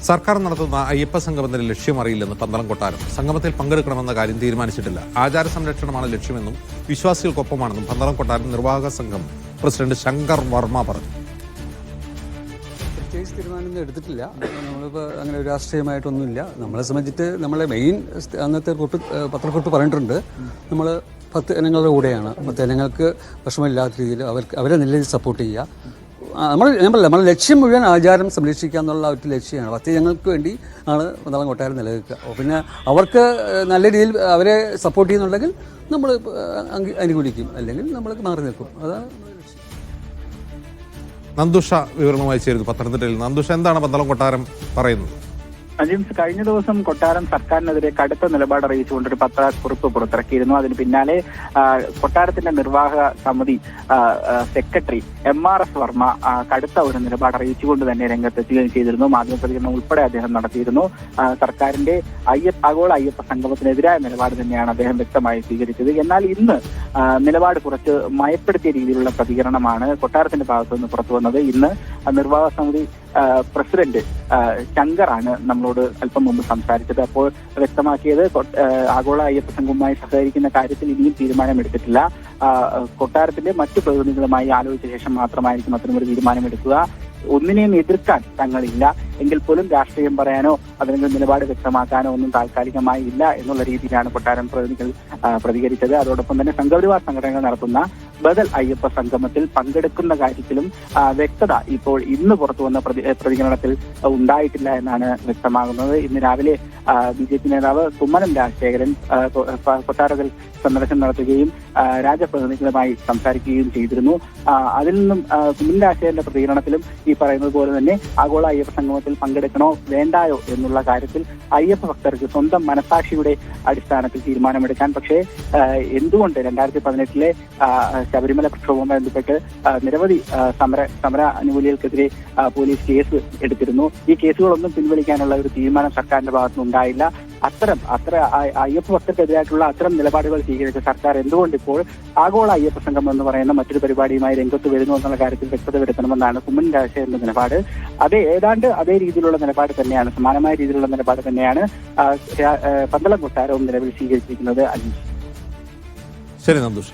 സർക്കാർ നടത്തുന്ന അയ്യപ്പ സംഗമത്തിന്റെ ലക്ഷ്യം അറിയില്ലെന്ന് പന്തളം കൊട്ടാരം. സംഗമത്തിൽ പങ്കെടുക്കണമെന്ന കാര്യം തീരുമാനിച്ചിട്ടില്ല. ആചാര സംരക്ഷണമാണ് ലക്ഷ്യമെന്നും വിശ്വാസികൾക്കൊപ്പമാണെന്നും പന്തളം കൊട്ടാരം നിർവാഹക സംഘം പ്രസിഡന്റ് ശങ്കർ വർമ്മ പറഞ്ഞു. പ്രത്യേകിച്ച് തീരുമാനമൊന്നും എടുത്തിട്ടില്ല. നമ്മളിപ്പോൾ അങ്ങനെ രാഷ്ട്രീയമായിട്ടൊന്നുമില്ല. നമ്മളെ സംബന്ധിച്ചിട്ട് നമ്മളെ മെയിൻ അന്നത്തെ പത്രക്കുറിപ്പ് പറഞ്ഞിട്ടുണ്ട്. നമ്മൾ 10 ഇനങ്ങളുടെ കൂടെയാണ്. 10 ഇനങ്ങൾക്ക് വിഷമമില്ലാത്ത രീതിയിൽ അവരെ നല്ല രീതിയിൽ സപ്പോർട്ട് ചെയ്യുക. നമ്മുടെ ലക്ഷ്യം മുഴുവൻ ആചാരം സംരക്ഷിക്കുക എന്നുള്ള ഒരു ലക്ഷ്യമാണ്. 10 ഇനങ്ങൾക്ക് വേണ്ടി ആണ് പന്തളം കൊട്ടാരം നിലനിൽക്കുക. പിന്നെ അവർക്ക് നല്ല രീതിയിൽ അവരെ സപ്പോർട്ട് ചെയ്യുന്നുണ്ടെങ്കിൽ നമ്മൾ അനുകൂലിക്കും, അല്ലെങ്കിൽ നമ്മൾ മാറി നിൽക്കും. അതാണ് നന്ദുഷ വിവരണവുമായി ചേരുന്നു പത്തനംതിട്ടയിൽ. നന്ദുഷ, എന്താണ് പന്തളം കൊട്ടാരം പറയുന്നത്? അജിംസ്, കഴിഞ്ഞ ദിവസം കൊട്ടാരം സർക്കാരിനെതിരെ കടുത്ത നിലപാട് അറിയിച്ചുകൊണ്ടൊരു പത്രക്കുറിപ്പ് പുറത്തിറക്കിയിരുന്നു. അതിന് പിന്നാലെ കൊട്ടാരത്തിന്റെ നിർവാഹക സമിതി സെക്രട്ടറി MRS വർമ്മ കടുത്ത ഒരു നിലപാട് അറിയിച്ചുകൊണ്ട് തന്നെ രംഗത്തെത്തുകയും ചെയ്തിരുന്നു. മാധ്യമപ്രതികരണം ഉൾപ്പെടെ അദ്ദേഹം നടത്തിയിരുന്നു. സർക്കാരിന്റെ ആഗോള അയ്യപ്പ സംഗമത്തിനെതിരായ നിലപാട് തന്നെയാണ് അദ്ദേഹം വ്യക്തമായി സ്വീകരിച്ചത്. എന്നാൽ ഇന്ന് നിലപാട് കുറച്ച് മയപ്പെടുത്തിയ രീതിയിലുള്ള പ്രതികരണമാണ് കൊട്ടാരത്തിന്റെ ഭാഗത്തു നിന്ന് പുറത്തു വന്നത്. ഇന്ന് നിർവാഹക സമിതി പ്രസിഡന്റ് ശങ്കറാണ് നമ്മളോട് അല്പം മുമ്പ് സംസാരിച്ചത്. അപ്പോൾ വ്യക്തമാക്കിയത് ആഗോള അയ്യപ്പ സംഘവുമായി സഹകരിക്കുന്ന കാര്യത്തിൽ ഇനിയും തീരുമാനമെടുത്തിട്ടില്ല. കൊട്ടാരത്തിന്റെ മറ്റു പ്രതിനിധികളുമായി ആലോചിച്ച ശേഷം മാത്രമായിരിക്കും അത്തരമൊരു തീരുമാനമെടുക്കുക. ഒന്നിനെയും എതിർക്കാൻ തങ്ങളില്ല, എങ്കിൽ പോലും രാഷ്ട്രീയം പറയാനോ അതിനുള്ള നിലപാട് വ്യക്തമാക്കാനോ ഒന്നും താൽക്കാലികമായി ഇല്ല എന്നുള്ള രീതിയിലാണ് കൊട്ടാരം പ്രതിനിധികൾ പ്രതികരിച്ചത്. അതോടൊപ്പം തന്നെ സംഘപരിവാർ സംഘടനകൾ നടത്തുന്ന ബദൽ അയ്യപ്പ സംഗമത്തിൽ പങ്കെടുക്കുന്ന കാര്യത്തിലും വ്യക്തത ഇപ്പോൾ ഇന്ന് പുറത്തു വന്ന പ്രതികരണത്തിൽ ഉണ്ടായിട്ടില്ല എന്നാണ് വ്യക്തമാകുന്നത്. ഇന്ന് രാവിലെ BJP നേതാവ് കുമ്മനം രാജശേഖരൻ കൊട്ടാരത്തിൽ സന്ദർശനം നടത്തുകയും രാജപ്രതിനിധികളുമായി സംസാരിക്കുകയും ചെയ്തിരുന്നു. അതിൽ നിന്നും കുമ്മനം രാജശേഖരന്റെ പ്രതികരണത്തിലും ഈ പറയുന്നത് പോലെ തന്നെ ആഗോള അയ്യപ്പ സംഗമത്തിൽ പങ്കെടുക്കണോ വേണ്ടായോ എന്നുള്ള കാര്യത്തിൽ അയ്യപ്പ ഭക്തർക്ക് സ്വന്തം മനസാക്ഷിയുടെ അടിസ്ഥാനത്തിൽ തീരുമാനമെടുക്കാൻ. പക്ഷേ എന്തുകൊണ്ട് 2018 ശബരിമല പ്രക്ഷോഭവുമായി ബന്ധപ്പെട്ട് നിരവധി സമര അനുകൂലികൾക്കെതിരെ പോലീസ് കേസ് എടുത്തിരുന്നു. ഈ കേസുകളൊന്നും പിൻവലിക്കാനുള്ള ഒരു തീരുമാനം സർക്കാരിന്റെ ഭാഗത്തുനിന്ന് ഉണ്ടായില്ല. അത്ര അയ്യപ്പ ഭക്തർക്കെതിരായിട്ടുള്ള അത്തരം നിലപാടുകൾ സ്വീകരിച്ച സർക്കാർ എന്തുകൊണ്ട് ഇപ്പോൾ ആഗോള അയ്യപ്പ സംഘം എന്ന് പറയുന്ന മറ്റൊരു പരിപാടിയുമായി രംഗത്ത് വരുന്നു എന്നുള്ള കാര്യത്തിൽ വ്യക്തത വരുത്തണമെന്നാണ് കുമ്മനം രാജശേഖരന്റെ നിലപാട്. അതേ രീതിയിലുള്ള നിലപാട് തന്നെയാണ്, സമാനമായ രീതിയിലുള്ള നിലപാട് തന്നെയാണ് പന്തളം കൊട്ടാരവും നിലവിൽ സ്വീകരിച്ചിരിക്കുന്നത്. ശരി നന്ദുഷ.